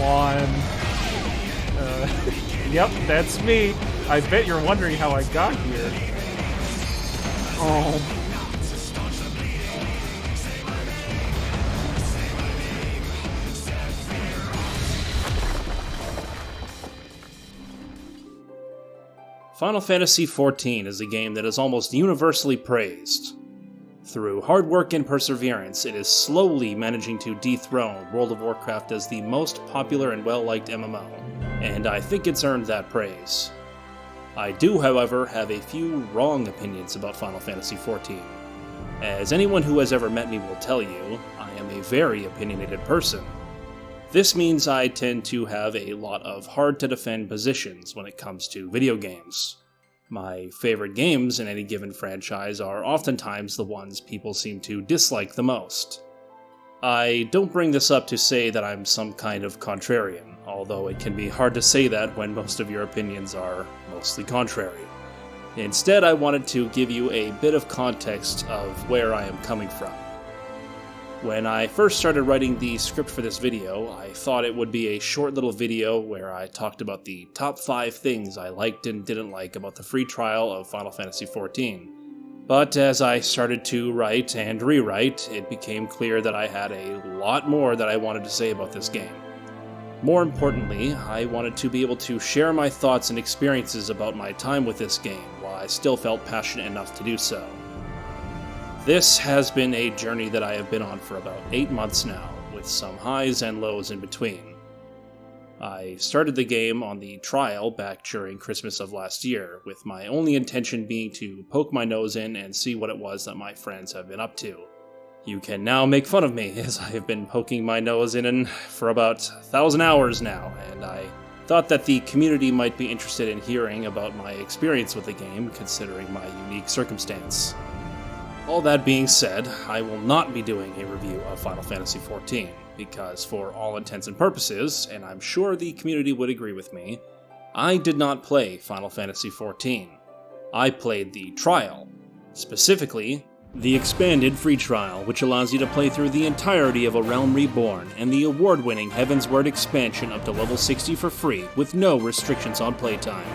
come on. Yep, that's me. I bet you're wondering how I got here. Oh. Final Fantasy XIV is a game that is almost universally praised. Through hard work and perseverance, it is slowly managing to dethrone World of Warcraft as the most popular and well-liked MMO, and I think it's earned that praise. I do, however, have a few wrong opinions about Final Fantasy XIV. As anyone who has ever met me will tell you, I am a very opinionated person. This means I tend to have a lot of hard-to-defend positions when it comes to video games. My favorite games in any given franchise are oftentimes the ones people seem to dislike the most. I don't bring this up to say that I'm some kind of contrarian, although it can be hard to say that when most of your opinions are mostly contrary. Instead, I wanted to give you a bit of context of where I am coming from. When I first started writing the script for this video, I thought it would be a short little video where I talked about the top 5 things I liked and didn't like about the free trial of Final Fantasy XIV. But as I started to write and rewrite, it became clear that I had a lot more that I wanted to say about this game. More importantly, I wanted to be able to share my thoughts and experiences about my time with this game while I still felt passionate enough to do so. This has been a journey that I have been on for about 8 months now, with some highs and lows in between. I started the game on the trial back during Christmas of last year, with my only intention being to poke my nose in and see what it was that my friends have been up to. You can now make fun of me, as I have been poking my nose in for about 1,000 hours now, and I thought that the community might be interested in hearing about my experience with the game, considering my unique circumstance. All that being said, I will not be doing a review of Final Fantasy XIV, because for all intents and purposes, and I'm sure the community would agree with me, I did not play Final Fantasy XIV. I played the trial. Specifically, the expanded free trial, which allows you to play through the entirety of A Realm Reborn, and the award-winning Heavensward expansion up to level 60 for free, with no restrictions on playtime.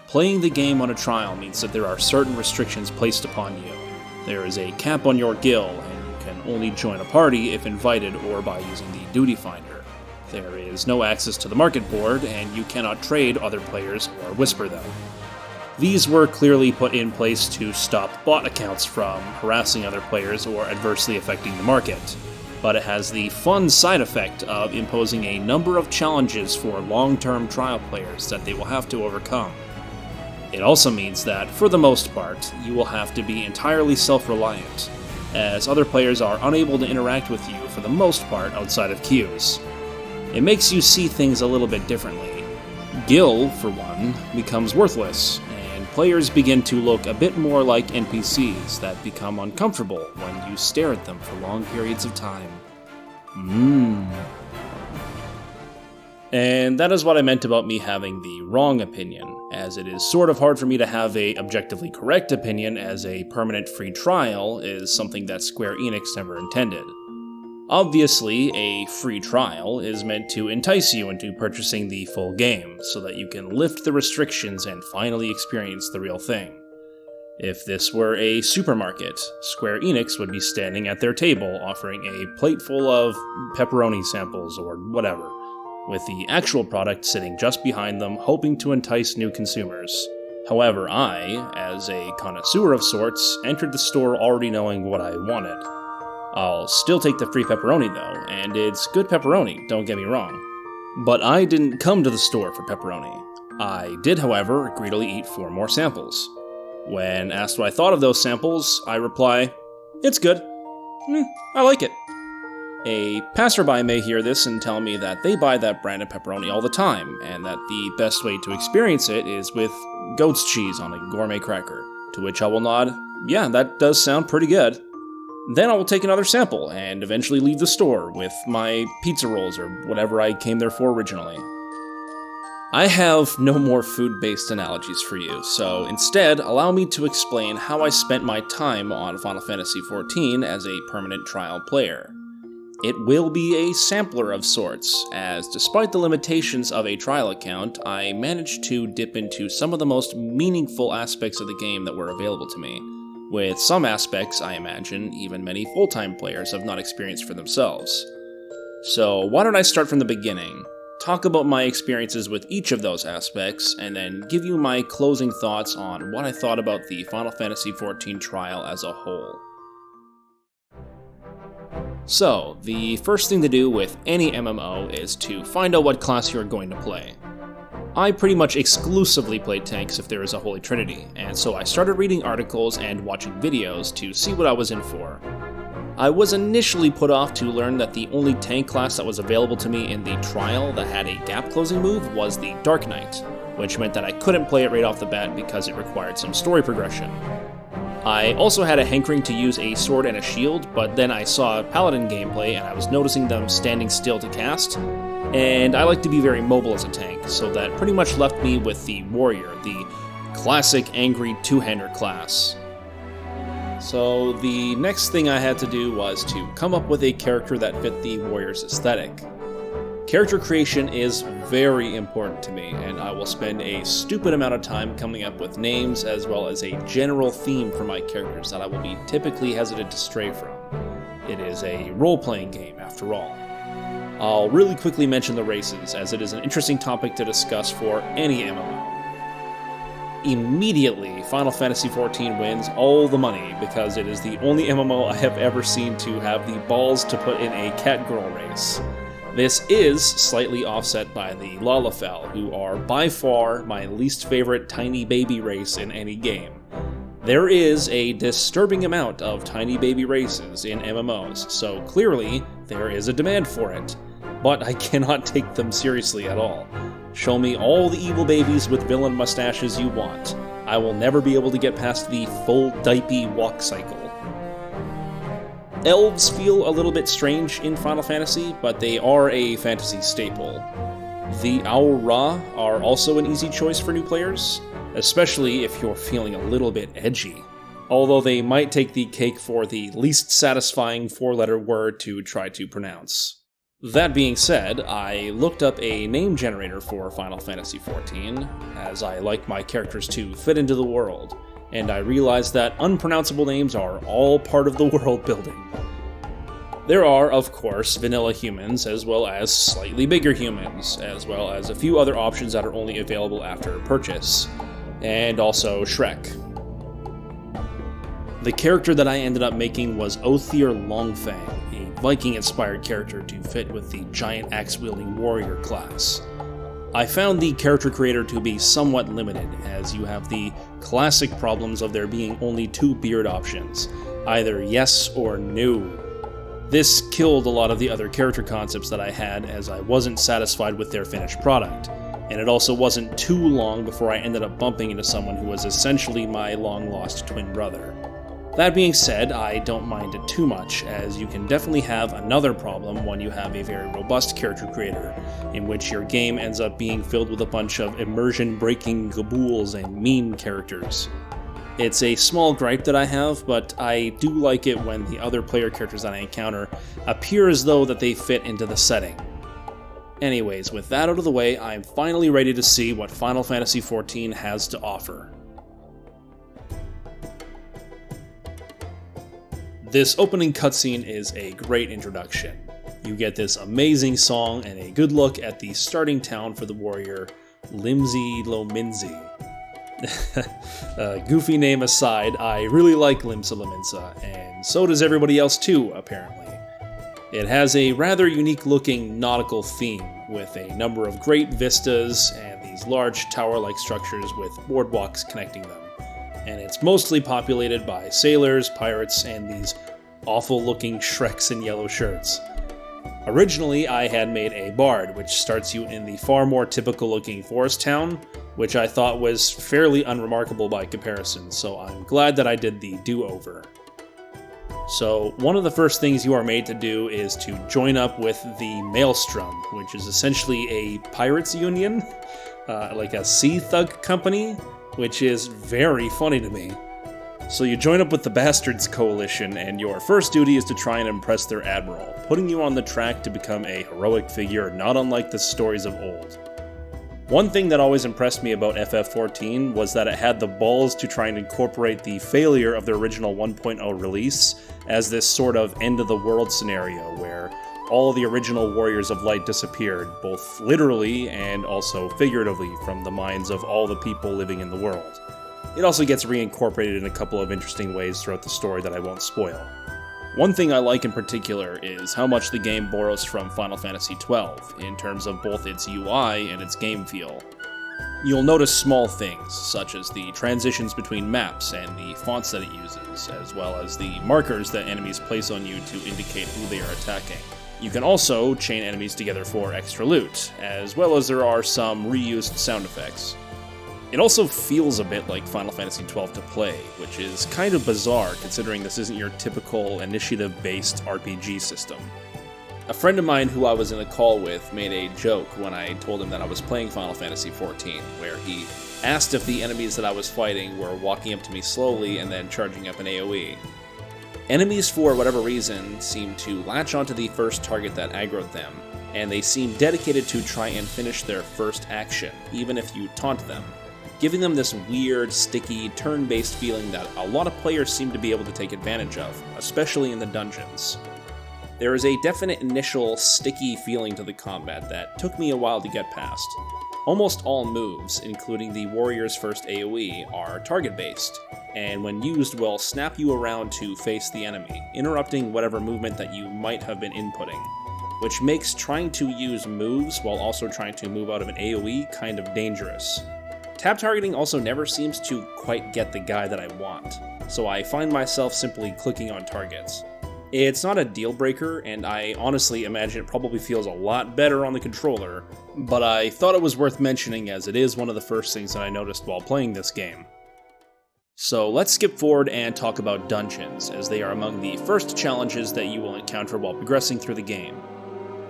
Playing the game on a trial means that there are certain restrictions placed upon you. There is a cap on your guild, and you can only join a party if invited or by using the duty finder. There is no access to the market board, and you cannot trade other players or whisper them. These were clearly put in place to stop bot accounts from harassing other players or adversely affecting the market, but it has the fun side effect of imposing a number of challenges for long-term trial players that they will have to overcome. It also means that, for the most part, you will have to be entirely self-reliant, as other players are unable to interact with you for the most part outside of queues. It makes you see things a little bit differently. Gil, for one, becomes worthless, and players begin to look a bit more like NPCs that become uncomfortable when you stare at them for long periods of time. And that is what I meant about me having the wrong opinion, as it is sort of hard for me to have a objectively correct opinion, as a permanent free trial is something that Square Enix never intended. Obviously, a free trial is meant to entice you into purchasing the full game, so that you can lift the restrictions and finally experience the real thing. If this were a supermarket, Square Enix would be standing at their table offering a plate full of pepperoni samples or whatever, with the actual product sitting just behind them, hoping to entice new consumers. However, I, as a connoisseur of sorts, entered the store already knowing what I wanted. I'll still take the free pepperoni though, and it's good pepperoni, don't get me wrong. But I didn't come to the store for pepperoni. I did, however, greedily eat 4 more samples. When asked what I thought of those samples, I reply, "It's good. I like it." A passerby may hear this and tell me that they buy that brand of pepperoni all the time, and that the best way to experience it is with goat's cheese on a gourmet cracker, to which I will nod, "Yeah, that does sound pretty good." Then I will take another sample, and eventually leave the store with my pizza rolls or whatever I came there for originally. I have no more food-based analogies for you, so instead, allow me to explain how I spent my time on Final Fantasy XIV as a permanent trial player. It will be a sampler of sorts, as despite the limitations of a trial account, I managed to dip into some of the most meaningful aspects of the game that were available to me, with some aspects, I imagine, even many full-time players have not experienced for themselves. So why don't I start from the beginning, talk about my experiences with each of those aspects, and then give you my closing thoughts on what I thought about the Final Fantasy XIV trial as a whole. So, the first thing to do with any MMO is to find out what class you're going to play. I pretty much exclusively play tanks if there is a Holy Trinity, and so I started reading articles and watching videos to see what I was in for. I was initially put off to learn that the only tank class that was available to me in the trial that had a gap-closing move was the Dark Knight, which meant that I couldn't play it right off the bat because it required some story progression. I also had a hankering to use a sword and a shield, but then I saw Paladin gameplay and I was noticing them standing still to cast, and I like to be very mobile as a tank, so that pretty much left me with the Warrior, the classic angry two-hander class. So the next thing I had to do was to come up with a character that fit the Warrior's aesthetic. Character creation is very important to me, and I will spend a stupid amount of time coming up with names as well as a general theme for my characters that I will be typically hesitant to stray from. It is a role-playing game, after all. I'll really quickly mention the races, as it is an interesting topic to discuss for any MMO. Immediately, Final Fantasy XIV wins all the money because it is the only MMO I have ever seen to have the balls to put in a cat-girl race. This is slightly offset by the Lalafell, who are by far my least favorite tiny baby race in any game. There is a disturbing amount of tiny baby races in MMOs, so clearly there is a demand for it, but I cannot take them seriously at all. Show me all the evil babies with villain mustaches you want. I will never be able to get past the full diaper walk cycle. Elves feel a little bit strange in Final Fantasy, but they are a fantasy staple. The Aura are also an easy choice for new players, especially if you're feeling a little bit edgy, although they might take the cake for the least satisfying four-letter word to try to pronounce. That being said, I looked up a name generator for Final Fantasy XIV, as I like my characters to fit into the world, and I realized that unpronounceable names are all part of the world building. There are, of course, vanilla humans, as well as slightly bigger humans, as well as a few other options that are only available after purchase, and also Shrek. The character that I ended up making was Othir Longfang, a Viking-inspired character to fit with the giant axe-wielding warrior class. I found the character creator to be somewhat limited, as you have the classic problems of there being only two beard options, either yes or no. This killed a lot of the other character concepts that I had, as I wasn't satisfied with their finished product, and it also wasn't too long before I ended up bumping into someone who was essentially my long-lost twin brother. That being said, I don't mind it too much, as you can definitely have another problem when you have a very robust character creator, in which your game ends up being filled with a bunch of immersion-breaking gabools and meme characters. It's a small gripe that I have, but I do like it when the other player characters that I encounter appear as though that they fit into the setting. Anyways, with that out of the way, I'm finally ready to see what Final Fantasy XIV has to offer. This opening cutscene is a great introduction. You get this amazing song and a good look at the starting town for the warrior, Limsi Lominsi. Goofy name aside, I really like Limsa Lominsa, and so does everybody else too, apparently. It has a rather unique looking nautical theme, with a number of great vistas and these large tower-like structures with boardwalks connecting them. And it's mostly populated by sailors, pirates, and these awful-looking Shreks in yellow shirts. Originally, I had made a bard, which starts you in the far more typical-looking forest town, which I thought was fairly unremarkable by comparison, so I'm glad that I did the do-over. So, one of the first things you are made to do is to join up with the Maelstrom, which is essentially a pirates union, like a sea thug company, which is very funny to me. So you join up with the Bastards Coalition, and your first duty is to try and impress their admiral, putting you on the track to become a heroic figure not unlike the stories of old. One thing that always impressed me about FF14 was that it had the balls to try and incorporate the failure of the original 1.0 release as this sort of end-of-the-world scenario where all the original Warriors of Light disappeared, both literally and also figuratively from the minds of all the people living in the world. It also gets reincorporated in a couple of interesting ways throughout the story that I won't spoil. One thing I like in particular is how much the game borrows from Final Fantasy XII, in terms of both its UI and its game feel. You'll notice small things, such as the transitions between maps and the fonts that it uses, as well as the markers that enemies place on you to indicate who they are attacking. You can also chain enemies together for extra loot, as well as there are some reused sound effects. It also feels a bit like Final Fantasy XII to play, which is kind of bizarre considering this isn't your typical initiative-based RPG system. A friend of mine who I was in a call with made a joke when I told him that I was playing Final Fantasy XIV, where he asked if the enemies that I was fighting were walking up to me slowly and then charging up an AoE. Enemies, for whatever reason, seem to latch onto the first target that aggroed them, and they seem dedicated to try and finish their first action, even if you taunt them, giving them this weird, sticky, turn-based feeling that a lot of players seem to be able to take advantage of, especially in the dungeons. There is a definite initial sticky feeling to the combat that took me a while to get past. Almost all moves, including the warrior's first AoE, are target-based, and when used will snap you around to face the enemy, interrupting whatever movement that you might have been inputting, which makes trying to use moves while also trying to move out of an AoE kind of dangerous. Tab targeting also never seems to quite get the guy that I want, so I find myself simply clicking on targets. It's not a deal breaker, and I honestly imagine it probably feels a lot better on the controller, but I thought it was worth mentioning as it is one of the first things that I noticed while playing this game. So let's skip forward and talk about dungeons, as they are among the first challenges that you will encounter while progressing through the game.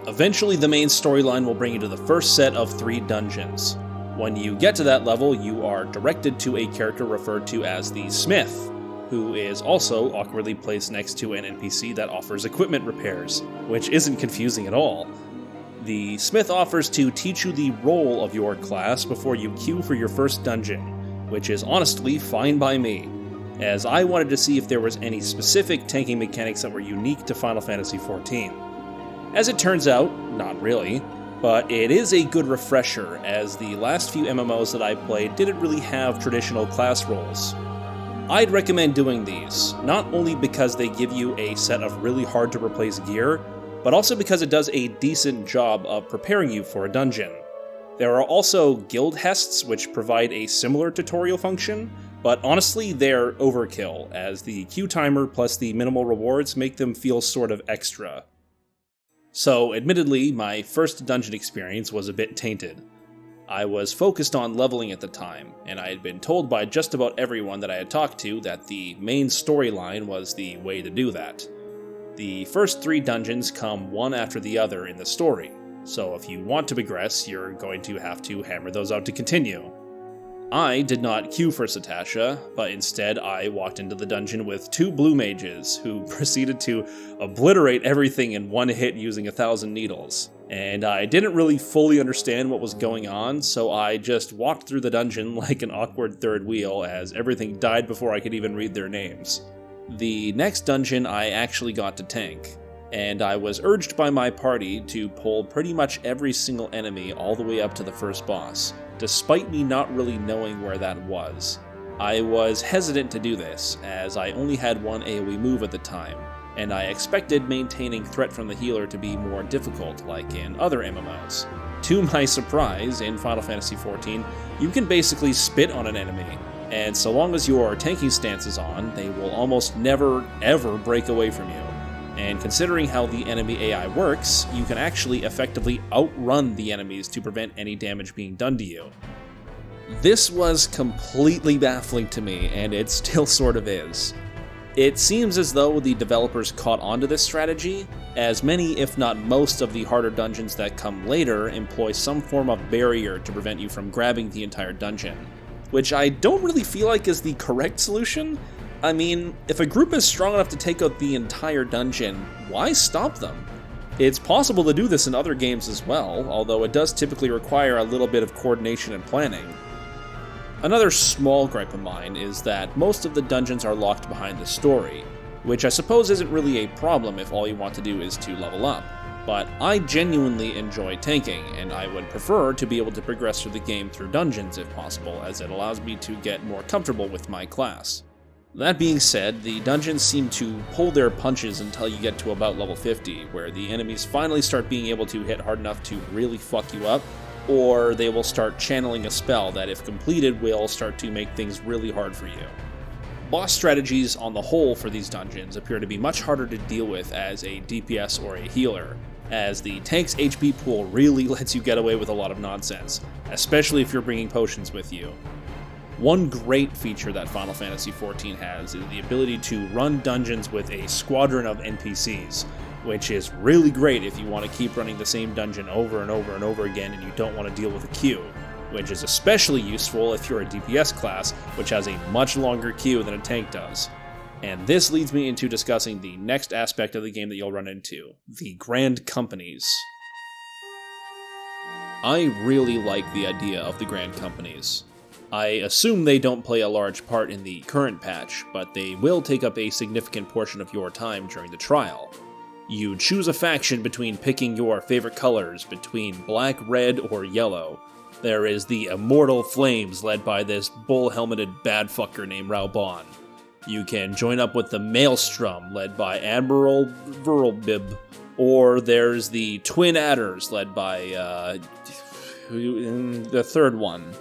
Eventually the main storyline will bring you to the first set of 3 dungeons. When you get to that level, you are directed to a character referred to as the Smith, who is also awkwardly placed next to an NPC that offers equipment repairs, which isn't confusing at all. The Smith offers to teach you the role of your class before you queue for your first dungeon, which is honestly fine by me, as I wanted to see if there was any specific tanking mechanics that were unique to Final Fantasy XIV. As it turns out, not really, but it is a good refresher, as the last few MMOs that I played didn't really have traditional class roles. I'd recommend doing these, not only because they give you a set of really hard to replace gear, but also because it does a decent job of preparing you for a dungeon. There are also guild hests which provide a similar tutorial function, but honestly they're overkill, as the queue timer plus the minimal rewards make them feel sort of extra. So, admittedly, my first dungeon experience was a bit tainted. I was focused on leveling at the time, and I had been told by just about everyone that I had talked to that the main storyline was the way to do that. The first 3 dungeons come one after the other in the story, so if you want to progress, you're going to have to hammer those out to continue. I did not queue for Satasha, but instead I walked into the dungeon with 2 blue mages, who proceeded to obliterate everything in one hit using 1,000 needles. And I didn't really fully understand what was going on, so I just walked through the dungeon like an awkward third wheel as everything died before I could even read their names. The next dungeon I actually got to tank, and I was urged by my party to pull pretty much every single enemy all the way up to the first boss, despite me not really knowing where that was. I was hesitant to do this, as I only had one AoE move at the time, and I expected maintaining threat from the healer to be more difficult, like in other MMOs. To my surprise, in Final Fantasy XIV, you can basically spit on an enemy, and so long as your tanking stance is on, they will almost never, ever break away from you. And considering how the enemy AI works, you can actually effectively outrun the enemies to prevent any damage being done to you. This was completely baffling to me, and it still sort of is. It seems as though the developers caught onto this strategy, as many, if not most, of the harder dungeons that come later employ some form of barrier to prevent you from grabbing the entire dungeon, which I don't really feel like is the correct solution, I mean, if a group is strong enough to take out the entire dungeon, why stop them? It's possible to do this in other games as well, although it does typically require a little bit of coordination and planning. Another small gripe of mine is that most of the dungeons are locked behind the story, which I suppose isn't really a problem if all you want to do is to level up. But I genuinely enjoy tanking, and I would prefer to be able to progress through the game through dungeons if possible, as it allows me to get more comfortable with my class. That being said, the dungeons seem to pull their punches until you get to about level 50, where the enemies finally start being able to hit hard enough to really fuck you up, or they will start channeling a spell that, if completed, will start to make things really hard for you. Boss strategies on the whole for these dungeons appear to be much harder to deal with as a DPS or a healer, as the tank's HP pool really lets you get away with a lot of nonsense, especially if you're bringing potions with you. One great feature that Final Fantasy XIV has is the ability to run dungeons with a squadron of NPCs, which is really great if you want to keep running the same dungeon over and over and over again and you don't want to deal with a queue, which is especially useful if you're a DPS class, which has a much longer queue than a tank does. And this leads me into discussing the next aspect of the game that you'll run into, the Grand Companies. I really like the idea of the Grand Companies. I assume they don't play a large part in the current patch, but they will take up a significant portion of your time during the trial. You choose a faction between picking your favorite colors between black, red, or yellow. There is the Immortal Flames led by this bull-helmeted badfucker named Raubon. You can join up with the Maelstrom led by Admiral Verlbib, or there's the Twin Adders led by the third one.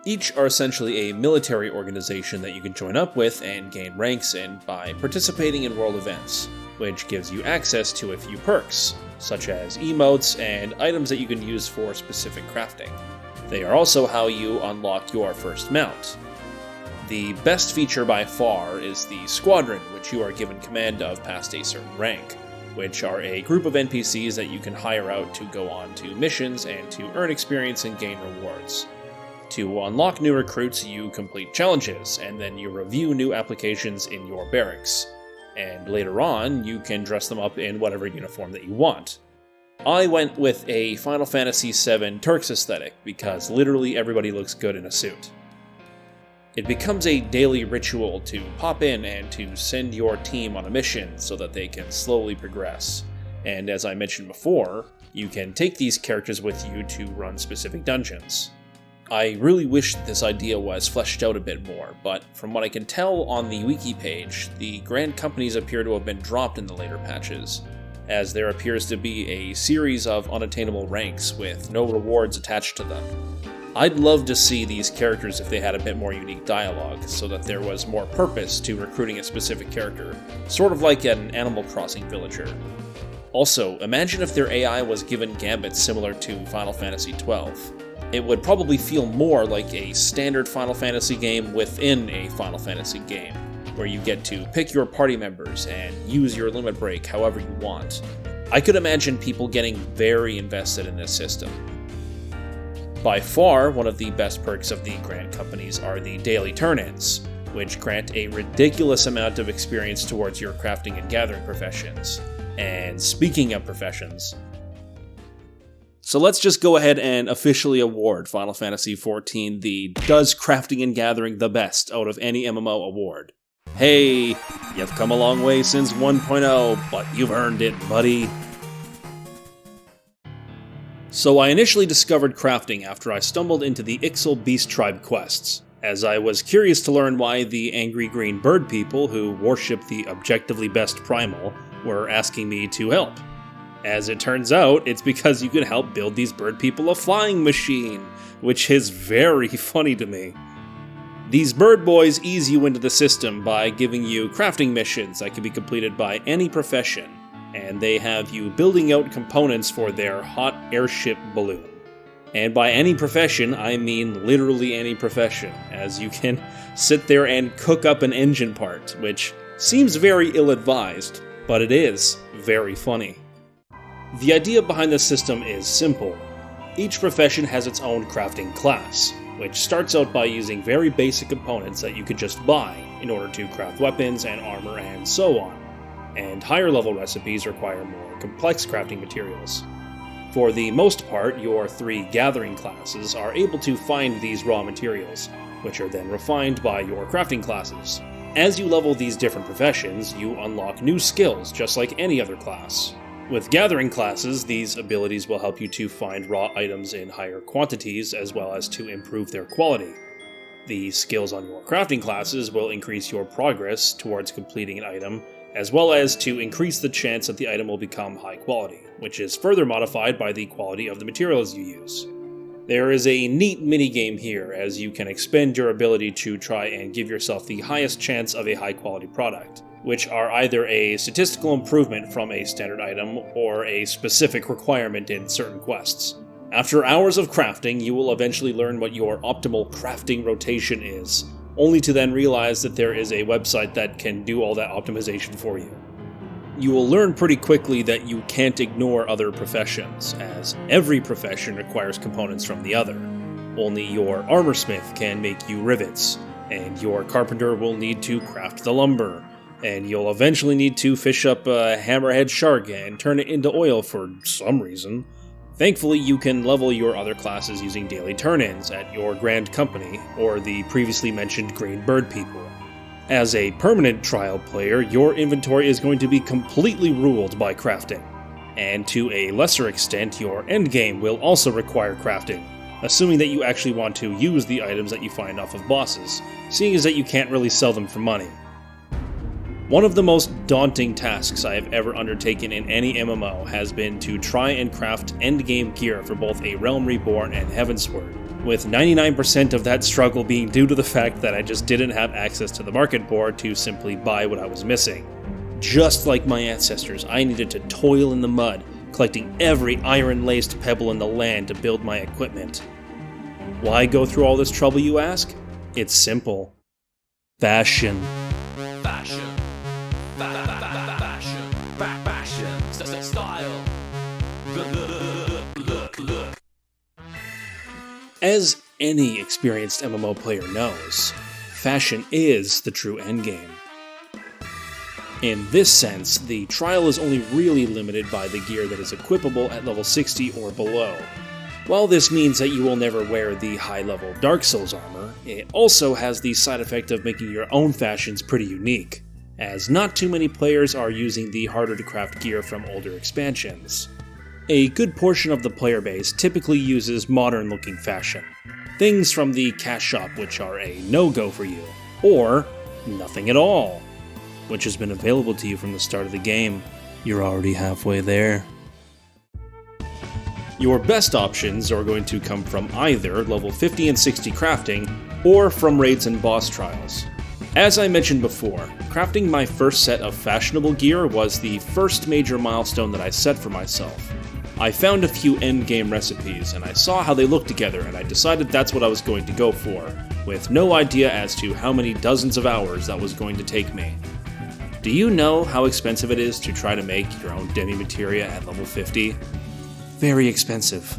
Each are essentially a military organization that you can join up with and gain ranks in by participating in world events, which gives you access to a few perks, such as emotes and items that you can use for specific crafting. They are also how you unlock your first mount. The best feature by far is the Squadron, which you are given command of past a certain rank, which are a group of NPCs that you can hire out to go on to missions and to earn experience and gain rewards. To unlock new recruits, you complete challenges, and then you review new applications in your barracks. And later on, you can dress them up in whatever uniform that you want. I went with a Final Fantasy VII Turks aesthetic, because literally everybody looks good in a suit. It becomes a daily ritual to pop in and to send your team on a mission so that they can slowly progress. And as I mentioned before, you can take these characters with you to run specific dungeons. I really wish this idea was fleshed out a bit more, but from what I can tell on the wiki page, the Grand Companies appear to have been dropped in the later patches, as there appears to be a series of unattainable ranks with no rewards attached to them. I'd love to see these characters if they had a bit more unique dialogue, so that there was more purpose to recruiting a specific character, sort of like an Animal Crossing villager. Also, imagine if their AI was given gambits similar to Final Fantasy XII. It would probably feel more like a standard Final Fantasy game within a Final Fantasy game, where you get to pick your party members and use your limit break however you want. I could imagine people getting very invested in this system. By far, one of the best perks of the Grand Companies are the daily turn-ins, which grant a ridiculous amount of experience towards your crafting and gathering professions. And speaking of professions, so let's just go ahead and officially award Final Fantasy XIV the Does Crafting and Gathering the Best out of any MMO award. Hey, you've come a long way since 1.0, but you've earned it, buddy. So I initially discovered crafting after I stumbled into the Ixal Beast Tribe quests, as I was curious to learn why the angry green bird people who worship the objectively best primal were asking me to help. As it turns out, it's because you can help build these bird people a flying machine, which is very funny to me. These bird boys ease you into the system by giving you crafting missions that can be completed by any profession, and they have you building out components for their hot airship balloon. And by any profession, I mean literally any profession, as you can sit there and cook up an engine part, which seems very ill-advised, but it is very funny. The idea behind this system is simple. Each profession has its own crafting class, which starts out by using very basic components that you could just buy in order to craft weapons and armor and so on, and higher level recipes require more complex crafting materials. For the most part, your 3 gathering classes are able to find these raw materials, which are then refined by your crafting classes. As you level these different professions, you unlock new skills just like any other class. With gathering classes, these abilities will help you to find raw items in higher quantities as well as to improve their quality. The skills on your crafting classes will increase your progress towards completing an item, as well as to increase the chance that the item will become high quality, which is further modified by the quality of the materials you use. There is a neat minigame here, as you can expend your ability to try and give yourself the highest chance of a high quality product, which are either a statistical improvement from a standard item or a specific requirement in certain quests. After hours of crafting, you will eventually learn what your optimal crafting rotation is, only to then realize that there is a website that can do all that optimization for you. You will learn pretty quickly that you can't ignore other professions, as every profession requires components from the other. Only your armorsmith can make you rivets, and your carpenter will need to craft the lumber, and you'll eventually need to fish up a hammerhead shark and turn it into oil for some reason. Thankfully, you can level your other classes using daily turn-ins at your Grand Company, or the previously mentioned Green Bird people. As a permanent trial player, your inventory is going to be completely ruled by crafting. And to a lesser extent, your endgame will also require crafting, assuming that you actually want to use the items that you find off of bosses, seeing as that you can't really sell them for money. One of the most daunting tasks I have ever undertaken in any MMO has been to try and craft endgame gear for both A Realm Reborn and Heavensward, with 99% of that struggle being due to the fact that I just didn't have access to the market board to simply buy what I was missing. Just like my ancestors, I needed to toil in the mud, collecting every iron-laced pebble in the land to build my equipment. Why go through all this trouble, you ask? It's simple. Fashion. Fashion. Style. Look. As any experienced MMO player knows, fashion is the true endgame. In this sense, the trial is only really limited by the gear that is equipable at level 60 or below. While this means that you will never wear the high-level Dark Souls armor, it also has the side effect of making your own fashions pretty unique, as not too many players are using the harder-to-craft gear from older expansions. A good portion of the player base typically uses modern-looking fashion, things from the cash shop which are a no-go for you, or nothing at all, which has been available to you from the start of the game. You're already halfway there. Your best options are going to come from either level 50 and 60 crafting, or from raids and boss trials. As I mentioned before, crafting my first set of fashionable gear was the first major milestone that I set for myself. I found a few endgame recipes, and I saw how they looked together, and I decided that's what I was going to go for, with no idea as to how many dozens of hours that was going to take me. Do you know how expensive it is to try to make your own demi-materia at level 50? Very expensive.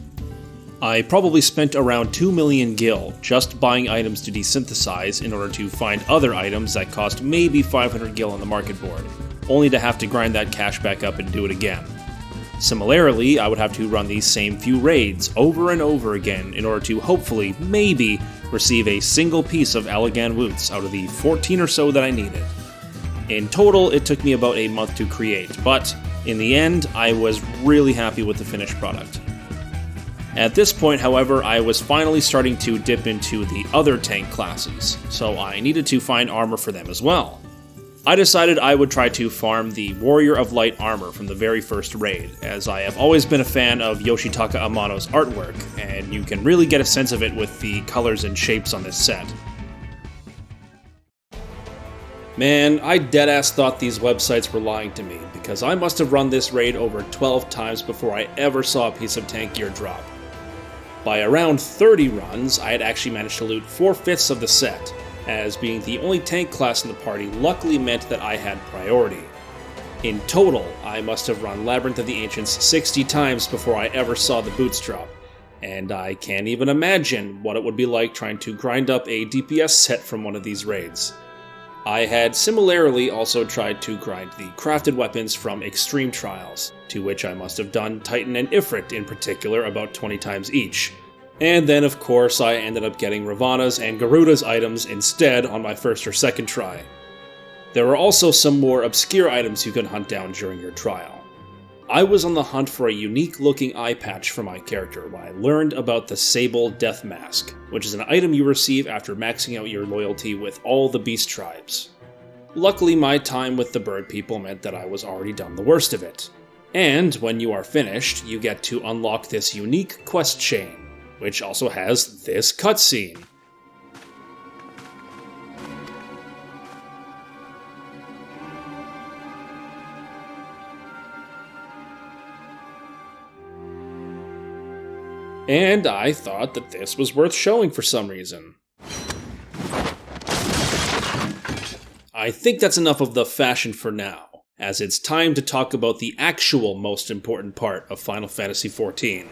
I probably spent around 2 million gil just buying items to desynthesize in order to find other items that cost maybe 500 gil on the market board, only to have to grind that cash back up and do it again. Similarly, I would have to run these same few raids over and over again in order to hopefully, maybe, receive a single piece of Allagan Woots out of the 14 or so that I needed. In total, it took me about a month to create, but in the end, I was really happy with the finished product. At this point, however, I was finally starting to dip into the other tank classes, so I needed to find armor for them as well. I decided I would try to farm the Warrior of Light armor from the very first raid, as I have always been a fan of Yoshitaka Amano's artwork, and you can really get a sense of it with the colors and shapes on this set. Man, I deadass thought these websites were lying to me, because I must have run this raid over 12 times before I ever saw a piece of tank gear drop. By around 30 runs, I had actually managed to loot 4/5 of the set, as being the only tank class in the party luckily meant that I had priority. In total, I must have run Labyrinth of the Ancients 60 times before I ever saw the boots drop, and I can't even imagine what it would be like trying to grind up a DPS set from one of these raids. I had similarly also tried to grind the crafted weapons from Extreme Trials, to which I must have done Titan and Ifrit in particular about 20 times each. And then of course I ended up getting Ravana's and Garuda's items instead on my first or second try. There were also some more obscure items you could hunt down during your trial. I was on the hunt for a unique looking eye patch for my character when I learned about the Sable Death Mask, which is an item you receive after maxing out your loyalty with all the beast tribes. Luckily my time with the bird people meant that I was already done the worst of it. And when you are finished, you get to unlock this unique quest chain, which also has this cutscene. And I thought that this was worth showing for some reason. I think that's enough of the fashion for now, as it's time to talk about the actual most important part of Final Fantasy XIV.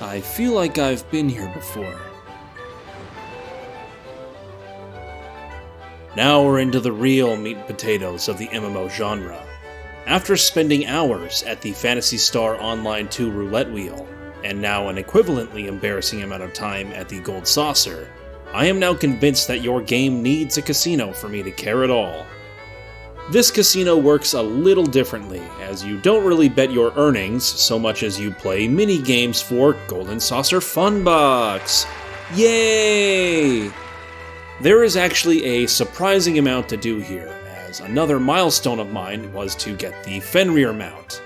I feel like I've been here before. Now we're into the real meat and potatoes of the MMO genre. After spending hours at the Phantasy Star Online 2 roulette wheel, and now an equivalently embarrassing amount of time at the Gold Saucer, I am now convinced that your game needs a casino for me to care at all. This casino works a little differently, as you don't really bet your earnings so much as you play mini-games for Golden Saucer Fun Bucks. Yay! There is actually a surprising amount to do here, as another milestone of mine was to get the Fenrir mount.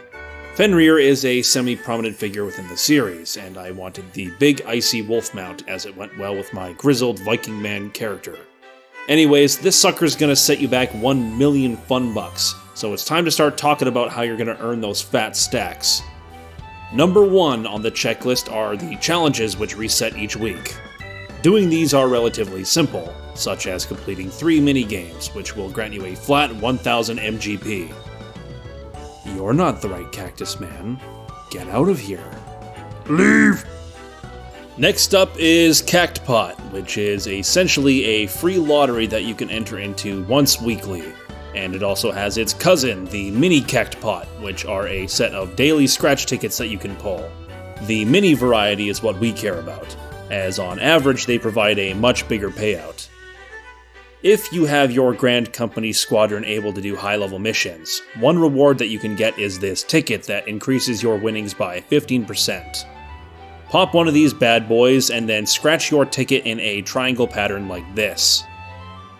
Fenrir is a semi-prominent figure within the series, and I wanted the big icy wolf mount as it went well with my grizzled Viking man character. Anyways, this sucker's gonna set you back 1 million fun bucks, so it's time to start talking about how you're gonna earn those fat stacks. Number 1 on the checklist are the challenges which reset each week. Doing these are relatively simple, such as completing 3 minigames, which will grant you a flat 1000 MGP. You're not the right cactus man. Get out of here. Leave! Next up is Cactpot, which is essentially a free lottery that you can enter into once weekly. And it also has its cousin, the Mini Cactpot, which are a set of daily scratch tickets that you can pull. The mini variety is what we care about, as on average they provide a much bigger payout. If you have your Grand Company squadron able to do high-level missions, one reward that you can get is this ticket that increases your winnings by 15%. Pop one of these bad boys and then scratch your ticket in a triangle pattern like this.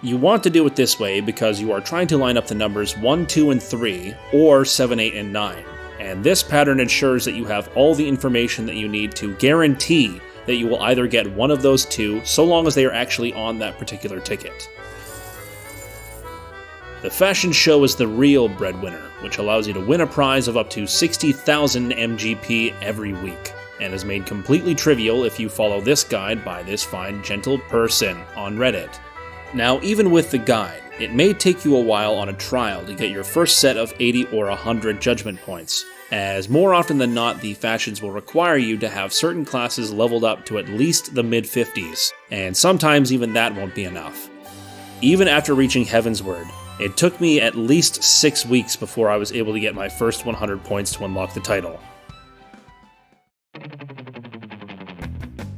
You want to do it this way because you are trying to line up the numbers 1, 2, and 3, or 7, 8, and 9, and this pattern ensures that you have all the information that you need to guarantee that you will either get one of those two so long as they are actually on that particular ticket. The fashion show is the real breadwinner, which allows you to win a prize of up to 60,000 MGP every week, and is made completely trivial if you follow this guide by this fine gentle person on Reddit. Now, even with the guide, it may take you a while on a trial to get your first set of 80 or 100 judgment points, as more often than not the fashions will require you to have certain classes leveled up to at least the mid-50s, and sometimes even that won't be enough. Even after reaching Heavensward, it took me at least 6 weeks before I was able to get my first 100 points to unlock the title.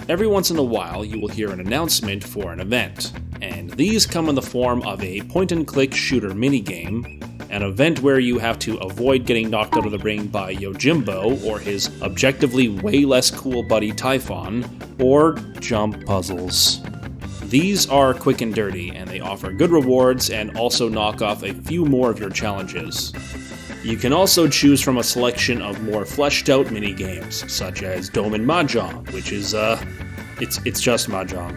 Every once in a while, you will hear an announcement for an event, and these come in the form of a point-and-click shooter minigame, an event where you have to avoid getting knocked out of the ring by Yojimbo or his objectively way less cool buddy Typhon, or jump puzzles. These are quick and dirty, and they offer good rewards and also knock off a few more of your challenges. You can also choose from a selection of more fleshed out minigames, such as Doman Mahjong, which is, it's just Mahjong.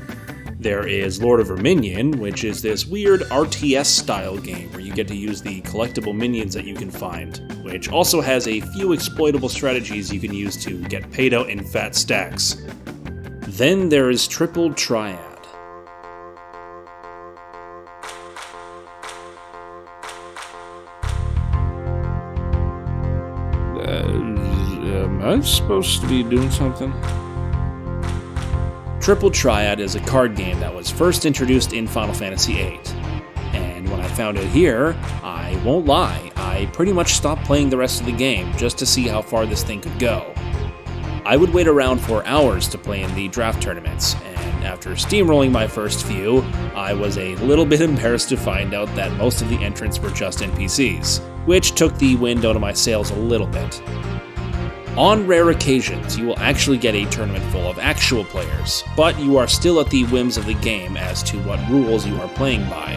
There is Lord of Verminion, which is this weird RTS-style game where you get to use the collectible minions that you can find, which also has a few exploitable strategies you can use to get paid out in fat stacks. Then there is Triple Triad. I'm supposed to be doing something? Triple Triad is a card game that was first introduced in Final Fantasy VIII. And when I found it here, I won't lie, I pretty much stopped playing the rest of the game just to see how far this thing could go. I would wait around for hours to play in the draft tournaments, and after steamrolling my first few, I was a little bit embarrassed to find out that most of the entrants were just NPCs, which took the wind out of my sails a little bit. On rare occasions, you will actually get a tournament full of actual players, but you are still at the whims of the game as to what rules you are playing by.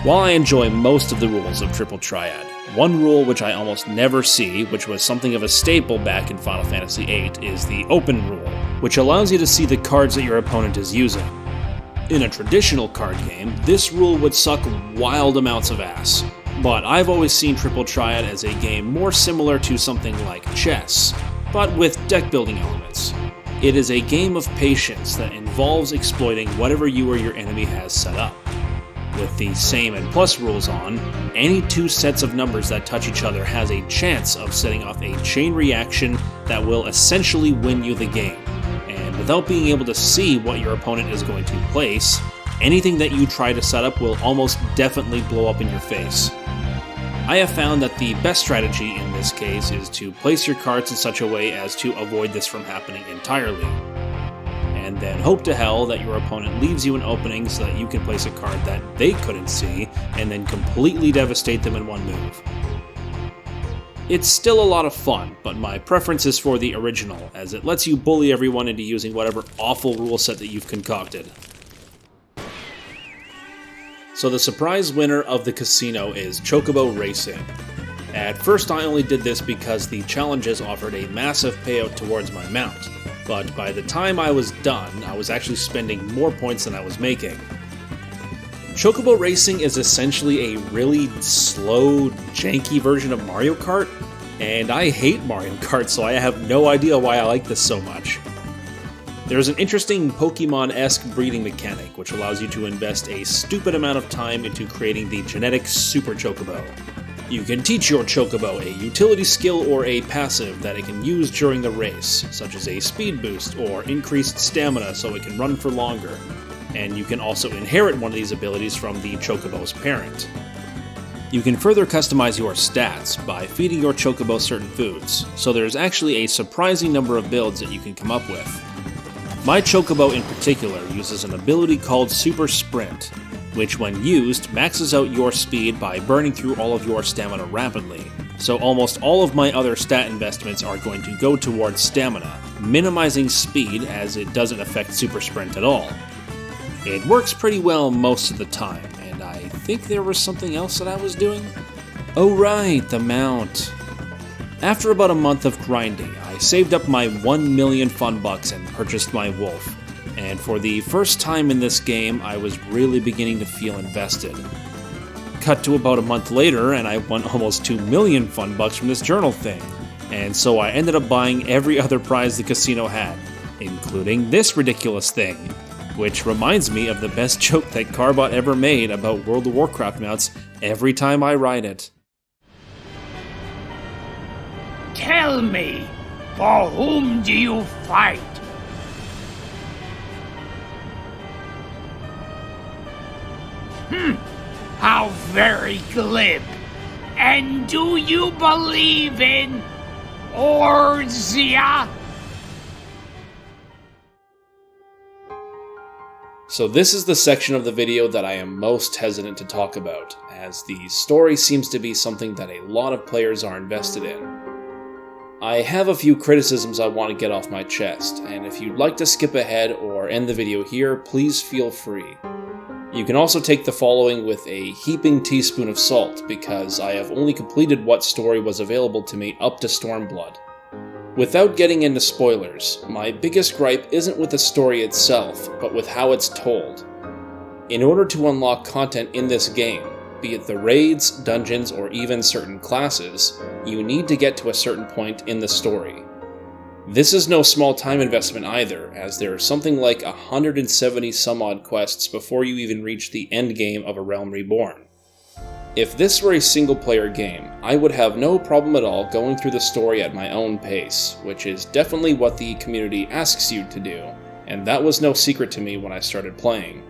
While I enjoy most of the rules of Triple Triad, one rule which I almost never see, which was something of a staple back in Final Fantasy VIII, is the Open rule, which allows you to see the cards that your opponent is using. In a traditional card game, this rule would suck wild amounts of ass. But I've always seen Triple Triad as a game more similar to something like chess, but with deck building elements. It is a game of patience that involves exploiting whatever you or your enemy has set up. With the same and plus rules on, any two sets of numbers that touch each other has a chance of setting off a chain reaction that will essentially win you the game. And without being able to see what your opponent is going to place, anything that you try to set up will almost definitely blow up in your face. I have found that the best strategy in this case is to place your cards in such a way as to avoid this from happening entirely. And then hope to hell that your opponent leaves you an opening so that you can place a card that they couldn't see, and then completely devastate them in one move. It's still a lot of fun, but my preference is for the original, as it lets you bully everyone into using whatever awful rule set that you've concocted. So the surprise winner of the casino is Chocobo Racing. At first I only did this because the challenges offered a massive payout towards my mount, but by the time I was done, I was actually spending more points than I was making. Chocobo Racing is essentially a really slow, janky version of Mario Kart, and I hate Mario Kart, so I have no idea why I like this so much. There's an interesting Pokemon-esque breeding mechanic, which allows you to invest a stupid amount of time into creating the genetic Super Chocobo. You can teach your Chocobo a utility skill or a passive that it can use during the race, such as a speed boost or increased stamina so it can run for longer. And you can also inherit one of these abilities from the Chocobo's parent. You can further customize your stats by feeding your Chocobo certain foods, so there's actually a surprising number of builds that you can come up with. My Chocobo in particular uses an ability called Super Sprint, which when used maxes out your speed by burning through all of your stamina rapidly, so almost all of my other stat investments are going to go towards stamina, minimizing speed as it doesn't affect Super Sprint at all. It works pretty well most of the time, and I think there was something else that I was doing? Oh right, the mount. After about a month of grinding, I saved up my 1 million fun bucks and purchased my wolf, and for the first time in this game, I was really beginning to feel invested. Cut to about a month later, and I won almost 2 million fun bucks from this journal thing, and so I ended up buying every other prize the casino had, including this ridiculous thing, which reminds me of the best joke that Carbot ever made about World of Warcraft mounts every time I ride it. Tell me, for whom do you fight? How very glib. And do you believe in Orzia? So this is the section of the video that I am most hesitant to talk about, as the story seems to be something that a lot of players are invested in. I have a few criticisms I want to get off my chest, and if you'd like to skip ahead or end the video here, please feel free. You can also take the following with a heaping teaspoon of salt, because I have only completed what story was available to me up to Stormblood. Without getting into spoilers, my biggest gripe isn't with the story itself, but with how it's told. In order to unlock content in this game, be it the raids, dungeons, or even certain classes, you need to get to a certain point in the story. This is no small time investment either, as there are something like 170 some odd quests before you even reach the endgame of A Realm Reborn. If this were a single-player game, I would have no problem at all going through the story at my own pace, which is definitely what the community asks you to do, and that was no secret to me when I started playing.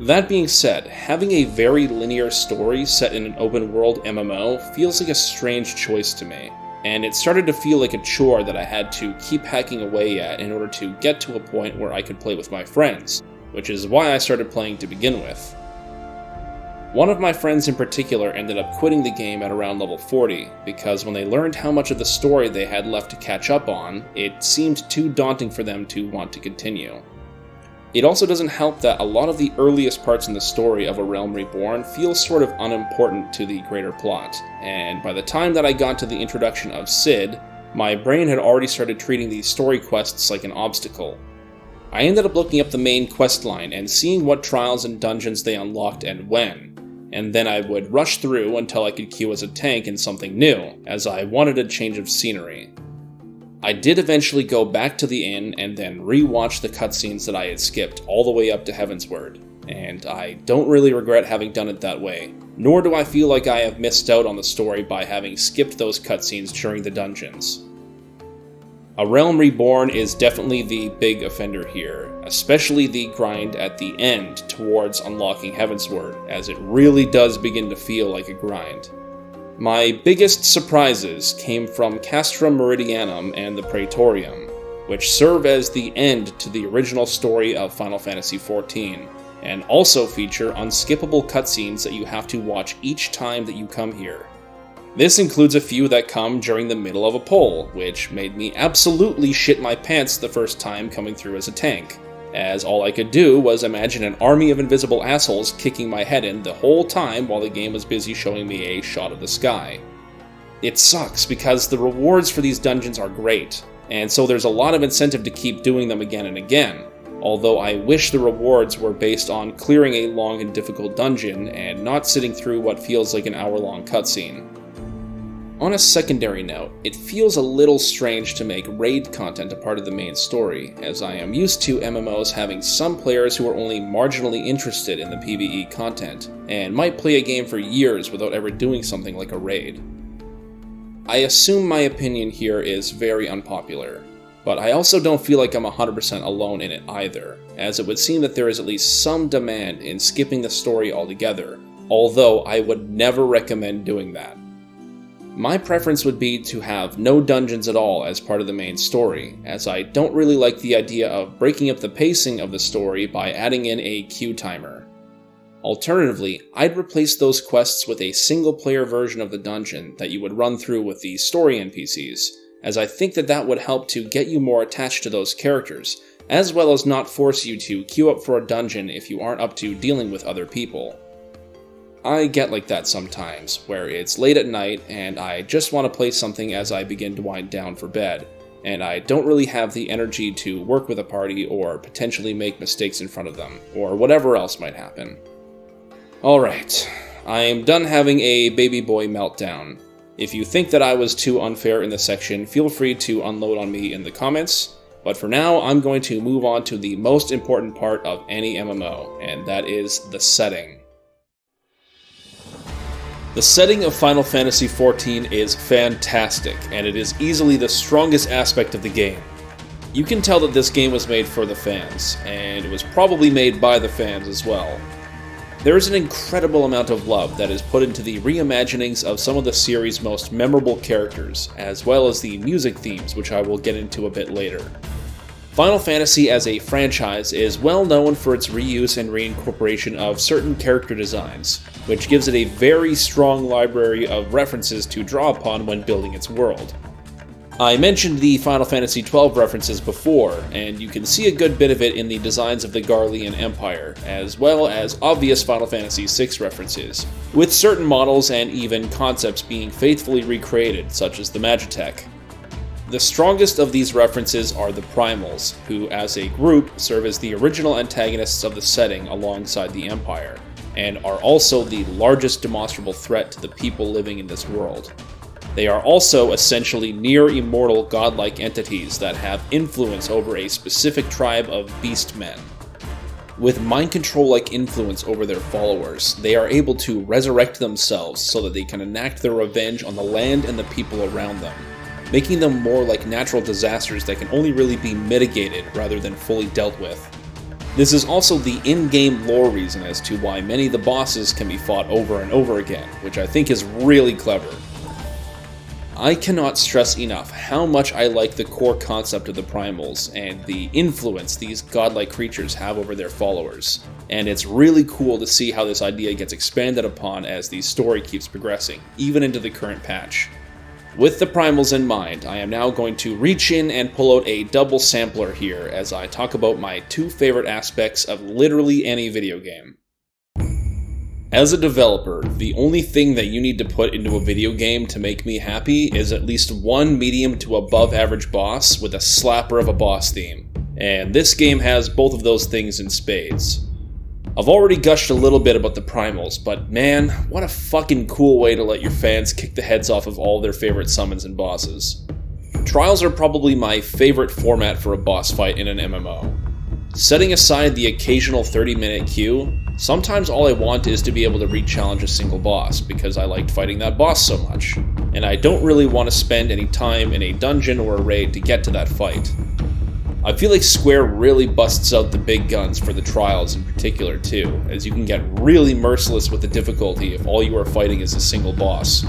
That being said, having a very linear story set in an open-world MMO feels like a strange choice to me, and it started to feel like a chore that I had to keep hacking away at in order to get to a point where I could play with my friends, which is why I started playing to begin with. One of my friends in particular ended up quitting the game at around level 40, because when they learned how much of the story they had left to catch up on, it seemed too daunting for them to want to continue. It also doesn't help that a lot of the earliest parts in the story of A Realm Reborn feel sort of unimportant to the greater plot, and by the time that I got to the introduction of Cid, my brain had already started treating these story quests like an obstacle. I ended up looking up the main quest line and seeing what trials and dungeons they unlocked and when, and then I would rush through until I could queue as a tank in something new, as I wanted a change of scenery. I did eventually go back to the inn and then re-watch the cutscenes that I had skipped all the way up to Heavensward, and I don't really regret having done it that way, nor do I feel like I have missed out on the story by having skipped those cutscenes during the dungeons. A Realm Reborn is definitely the big offender here, especially the grind at the end towards unlocking Heavensward, as it really does begin to feel like a grind. My biggest surprises came from Castra Meridianum and the Praetorium, which serve as the end to the original story of Final Fantasy XIV, and also feature unskippable cutscenes that you have to watch each time that you come here. This includes a few that come during the middle of a poll, which made me absolutely shit my pants the first time coming through as a tank, as all I could do was imagine an army of invisible assholes kicking my head in the whole time while the game was busy showing me a shot of the sky. It sucks because the rewards for these dungeons are great, and so there's a lot of incentive to keep doing them again and again, although I wish the rewards were based on clearing a long and difficult dungeon and not sitting through what feels like an hour-long cutscene. On a secondary note, it feels a little strange to make raid content a part of the main story, as I am used to MMOs having some players who are only marginally interested in the PvE content, and might play a game for years without ever doing something like a raid. I assume my opinion here is very unpopular, but I also don't feel like I'm 100% alone in it either, as it would seem that there is at least some demand in skipping the story altogether, although I would never recommend doing that. My preference would be to have no dungeons at all as part of the main story, as I don't really like the idea of breaking up the pacing of the story by adding in a queue timer. Alternatively, I'd replace those quests with a single-player version of the dungeon that you would run through with the story NPCs, as I think that would help to get you more attached to those characters, as well as not force you to queue up for a dungeon if you aren't up to dealing with other people. I get like that sometimes, where it's late at night and I just want to play something as I begin to wind down for bed, and I don't really have the energy to work with a party or potentially make mistakes in front of them, or whatever else might happen. Alright, I'm done having a baby boy meltdown. If you think that I was too unfair in this section, feel free to unload on me in the comments, but for now I'm going to move on to the most important part of any MMO, and that is the setting. The setting of Final Fantasy XIV is fantastic, and it is easily the strongest aspect of the game. You can tell that this game was made for the fans, and it was probably made by the fans as well. There is an incredible amount of love that is put into the reimaginings of some of the series' most memorable characters, as well as the music themes, which I will get into a bit later. Final Fantasy as a franchise is well known for its reuse and reincorporation of certain character designs, which gives it a very strong library of references to draw upon when building its world. I mentioned the Final Fantasy XII references before, and you can see a good bit of it in the designs of the Garlean Empire, as well as obvious Final Fantasy VI references, with certain models and even concepts being faithfully recreated, such as the Magitech. The strongest of these references are the Primals, who as a group serve as the original antagonists of the setting alongside the Empire, and are also the largest demonstrable threat to the people living in this world. They are also essentially near-immortal godlike entities that have influence over a specific tribe of beastmen. With mind control-like influence over their followers, they are able to resurrect themselves so that they can enact their revenge on the land and the people around them, making them more like natural disasters that can only really be mitigated rather than fully dealt with. This is also the in-game lore reason as to why many of the bosses can be fought over and over again, which I think is really clever. I cannot stress enough how much I like the core concept of the Primals and the influence these godlike creatures have over their followers, and it's really cool to see how this idea gets expanded upon as the story keeps progressing, even into the current patch. With the Primals in mind, I am now going to reach in and pull out a double sampler here as I talk about my two favorite aspects of literally any video game. As a developer, the only thing that you need to put into a video game to make me happy is at least one medium to above average boss with a slapper of a boss theme, and this game has both of those things in spades. I've already gushed a little bit about the Primals, but man, what a fucking cool way to let your fans kick the heads off of all their favorite summons and bosses. Trials are probably my favorite format for a boss fight in an MMO. Setting aside the occasional 30-minute queue, sometimes all I want is to be able to re-challenge a single boss because I liked fighting that boss so much, and I don't really want to spend any time in a dungeon or a raid to get to that fight. I feel like Square really busts out the big guns for the trials in particular too, as you can get really merciless with the difficulty if all you are fighting is a single boss.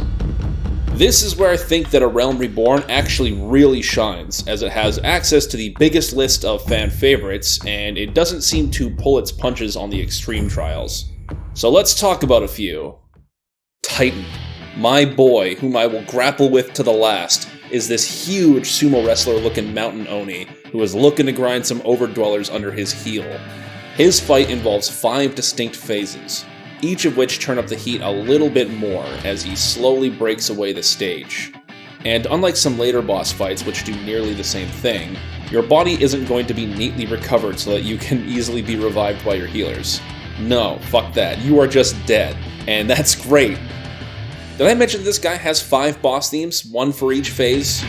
This is where I think that A Realm Reborn actually really shines, as it has access to the biggest list of fan favorites, and it doesn't seem to pull its punches on the extreme trials. So let's talk about a few. Titan, my boy, whom I will grapple with to the last, is this huge sumo wrestler looking mountain oni who is looking to grind some overdwellers under his heel. His fight involves 5 distinct phases, each of which turn up the heat a little bit more as he slowly breaks away the stage. And unlike some later boss fights which do nearly the same thing, your body isn't going to be neatly recovered so that you can easily be revived by your healers. No, fuck that, you are just dead, and that's great. Did I mention this guy has 5 boss themes, 1 for each phase?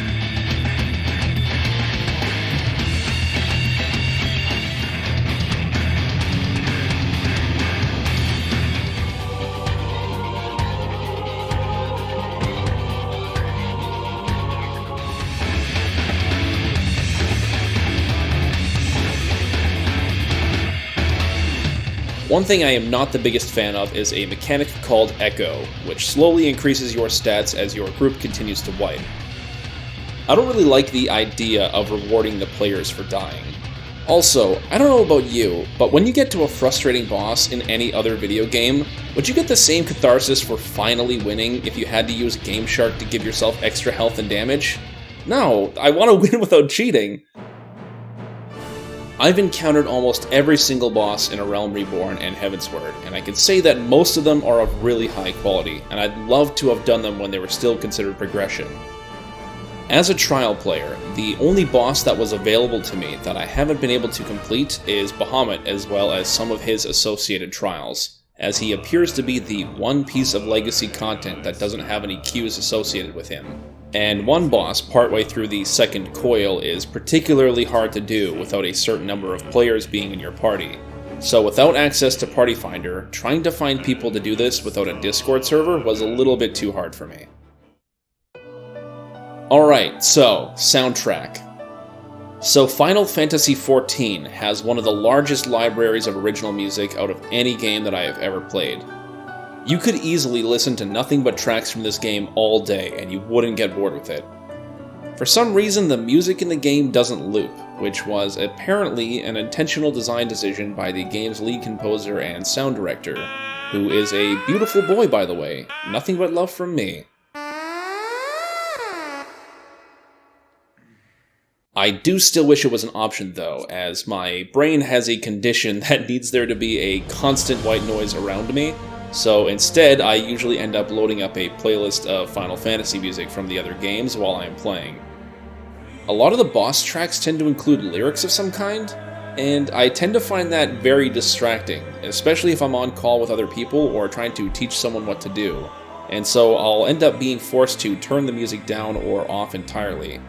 One thing I am not the biggest fan of is a mechanic called Echo, which slowly increases your stats as your group continues to wipe. I don't really like the idea of rewarding the players for dying. Also, I don't know about you, but when you get to a frustrating boss in any other video game, would you get the same catharsis for finally winning if you had to use Game Shark to give yourself extra health and damage? No, I want to win without cheating. I've encountered almost every single boss in A Realm Reborn and Heavensward, and I can say that most of them are of really high quality, and I'd love to have done them when they were still considered progression. As a trial player, the only boss that was available to me that I haven't been able to complete is Bahamut, as well as some of his associated trials, as he appears to be the one piece of legacy content that doesn't have any queues associated with him. And one boss partway through the second coil is particularly hard to do without a certain number of players being in your party. So without access to Party Finder, trying to find people to do this without a Discord server was a little bit too hard for me. Alright, so, soundtrack. So Final Fantasy XIV has one of the largest libraries of original music out of any game that I have ever played. You could easily listen to nothing but tracks from this game all day and you wouldn't get bored with it. For some reason, the music in the game doesn't loop, which was apparently an intentional design decision by the game's lead composer and sound director, who is a beautiful boy, by the way. Nothing but love from me. I do still wish it was an option though, as my brain has a condition that needs there to be a constant white noise around me, so instead I usually end up loading up a playlist of Final Fantasy music from the other games while I am playing. A lot of the boss tracks tend to include lyrics of some kind, and I tend to find that very distracting, especially if I'm on call with other people or trying to teach someone what to do, and so I'll end up being forced to turn the music down or off entirely.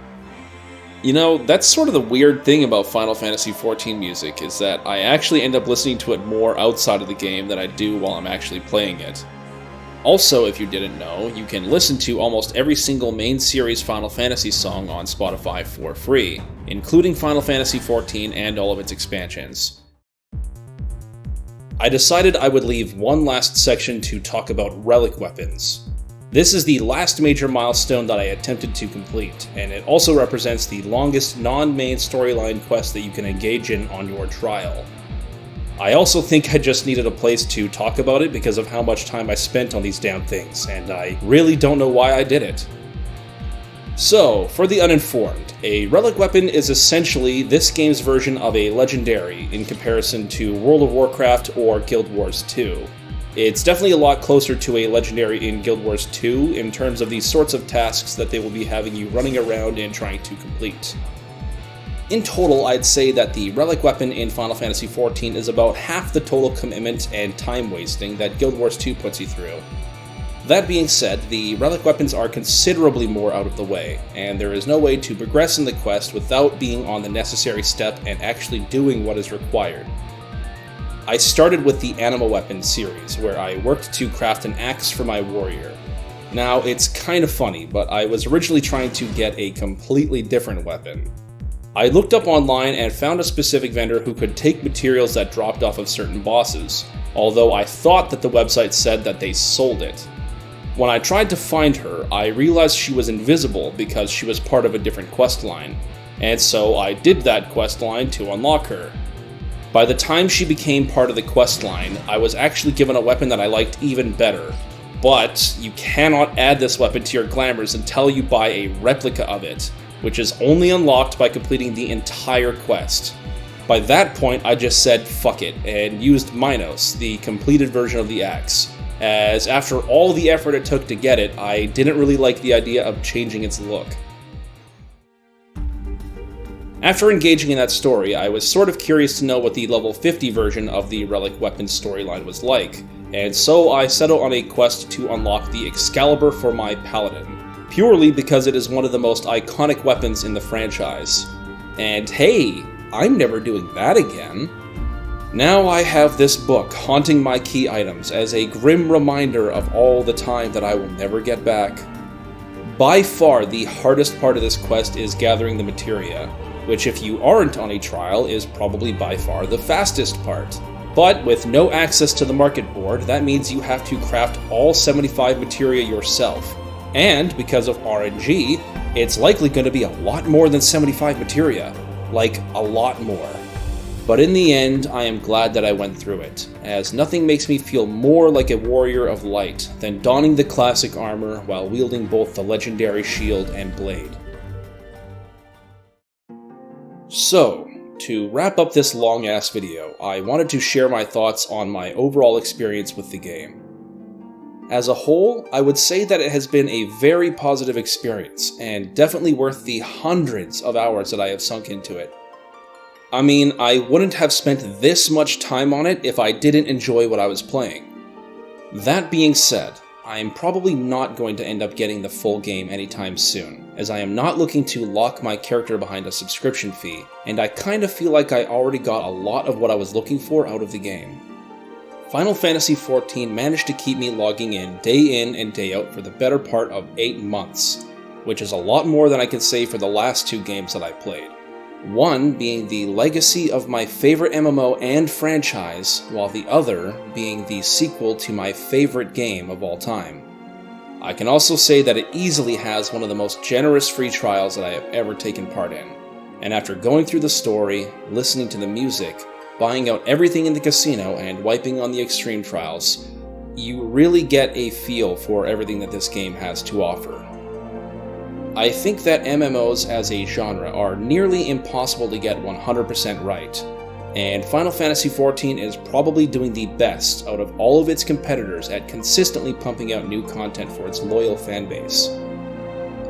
You know, that's sort of the weird thing about Final Fantasy XIV music, is that I actually end up listening to it more outside of the game than I do while I'm actually playing it. Also, if you didn't know, you can listen to almost every single main series Final Fantasy song on Spotify for free, including Final Fantasy XIV and all of its expansions. I decided I would leave one last section to talk about Relic Weapons. This is the last major milestone that I attempted to complete, and it also represents the longest non-main storyline quest that you can engage in on your trial. I also think I just needed a place to talk about it because of how much time I spent on these damn things, and I really don't know why I did it. So, for the uninformed, a relic weapon is essentially this game's version of a legendary in comparison to World of Warcraft or Guild Wars 2. It's definitely a lot closer to a legendary in Guild Wars 2 in terms of the sorts of tasks that they will be having you running around and trying to complete. In total, I'd say that the relic weapon in Final Fantasy XIV is about half the total commitment and time wasting that Guild Wars 2 puts you through. That being said, the relic weapons are considerably more out of the way, and there is no way to progress in the quest without being on the necessary step and actually doing what is required. I started with the Animal Weapons series, where I worked to craft an axe for my warrior. Now, it's kind of funny, but I was originally trying to get a completely different weapon. I looked up online and found a specific vendor who could take materials that dropped off of certain bosses, although I thought that the website said that they sold it. When I tried to find her, I realized she was invisible because she was part of a different quest line, and so I did that quest line to unlock her. By the time she became part of the quest line, I was actually given a weapon that I liked even better, but you cannot add this weapon to your glamours until you buy a replica of it, which is only unlocked by completing the entire quest. By that point, I just said fuck it, and used Minos, the completed version of the axe, as after all the effort it took to get it, I didn't really like the idea of changing its look. After engaging in that story, I was sort of curious to know what the level 50 version of the Relic Weapons storyline was like, and so I settled on a quest to unlock the Excalibur for my paladin, purely because it is one of the most iconic weapons in the franchise. And hey, I'm never doing that again. Now I have this book haunting my key items as a grim reminder of all the time that I will never get back. By far the hardest part of this quest is gathering the materia, which if you aren't on a trial is probably by far the fastest part. But with no access to the market board, that means you have to craft all 75 materia yourself. And because of RNG, it's likely going to be a lot more than 75 materia. Like, a lot more. But in the end, I am glad that I went through it, as nothing makes me feel more like a warrior of light than donning the classic armor while wielding both the legendary shield and blade. So, to wrap up this long-ass video, I wanted to share my thoughts on my overall experience with the game. As a whole, I would say that it has been a very positive experience, and definitely worth the hundreds of hours that I have sunk into it. I mean, I wouldn't have spent this much time on it if I didn't enjoy what I was playing. That being said, I am probably not going to end up getting the full game anytime soon, as I am not looking to lock my character behind a subscription fee, and I kinda feel like I already got a lot of what I was looking for out of the game. Final Fantasy XIV managed to keep me logging in and day out for the better part of 8 months, which is a lot more than I can say for the last 2 games that I played. One being the legacy of my favorite MMO and franchise, while the other being the sequel to my favorite game of all time. I can also say that it easily has one of the most generous free trials that I have ever taken part in, and after going through the story, listening to the music, buying out everything in the casino, and wiping on the extreme trials, you really get a feel for everything that this game has to offer. I think that MMOs as a genre are nearly impossible to get 100% right, and Final Fantasy XIV is probably doing the best out of all of its competitors at consistently pumping out new content for its loyal fanbase.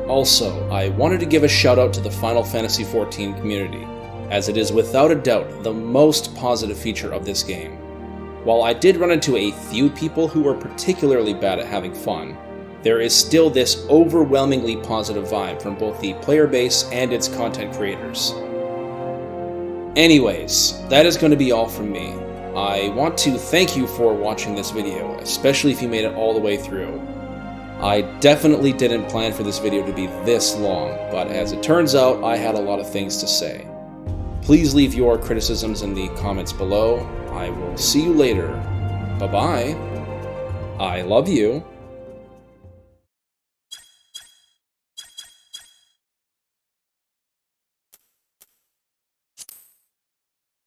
Also, I wanted to give a shout out to the Final Fantasy XIV community, as it is without a doubt the most positive feature of this game. While I did run into a few people who were particularly bad at having fun, there is still this overwhelmingly positive vibe from both the player base and its content creators. Anyways, that is going to be all from me. I want to thank you for watching this video, especially if you made it all the way through. I definitely didn't plan for this video to be this long, but as it turns out, I had a lot of things to say. Please leave your criticisms in the comments below. I will see you later. Bye-bye. I love you.